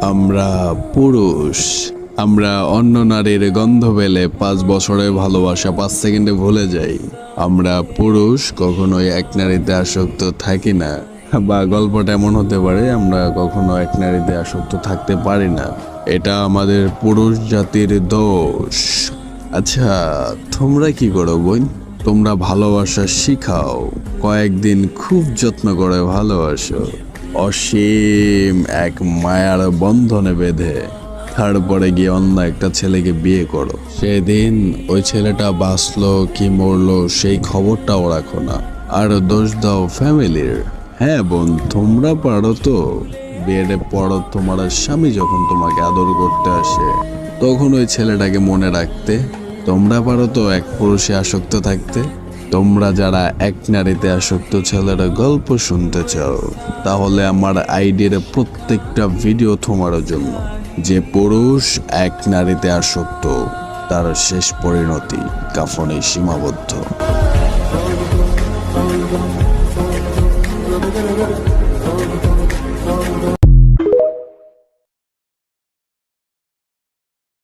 আমরা পুরুষ, আমরা অন্য নারীর গন্ধ পেলে 5 বছরের ভালোবাসা 5 সেকেন্ডে ভুলে যাই। আমরা পুরুষ কখনোই এক নারীতে আসক্ত থাকি না, বা গল্পটা এমন হতে পারে আমরা কখনো এক নারীতে আসক্ত থাকতে পারি না। এটা আমাদের পুরুষ জাতির দোষ। আচ্ছা, তোমরা কি করো বোন? তোমরা ভালোবাসা শিখাও, কয়েকদিন খুব যত্ন করে ভালোবাসো, অসীম এক মায়ার বন্ধনে বেঁধে তারপরে গিয়ে অন্য একটা ছেলেকে বিয়ে করো। সেদিন ওই ছেলেটা বাঁচলো কি মরলো সেই খবরটাও রাখো না, আর দোষ দাও ফ্যামিলির। হ্যাঁ বোন, তোমরা পারো তো বিয়ের পর তোমার স্বামী যখন তোমাকে আদর করতে আসে তখন ওই ছেলেটাকে মনে রাখতে। তোমরা পারো তো এক পুরুষে আসক্ত থাকতে। তোমরা যারা এক নারীতে আসক্ত ছেলের গল্প শুনতে চাও, তাহলে আমার আইডির প্রত্যেকটা ভিডিও তোমার জন্য। যে পুরুষ এক নারীতে আসক্ত তার শেষ পরিণতি কাফনে সীমাবদ্ধ।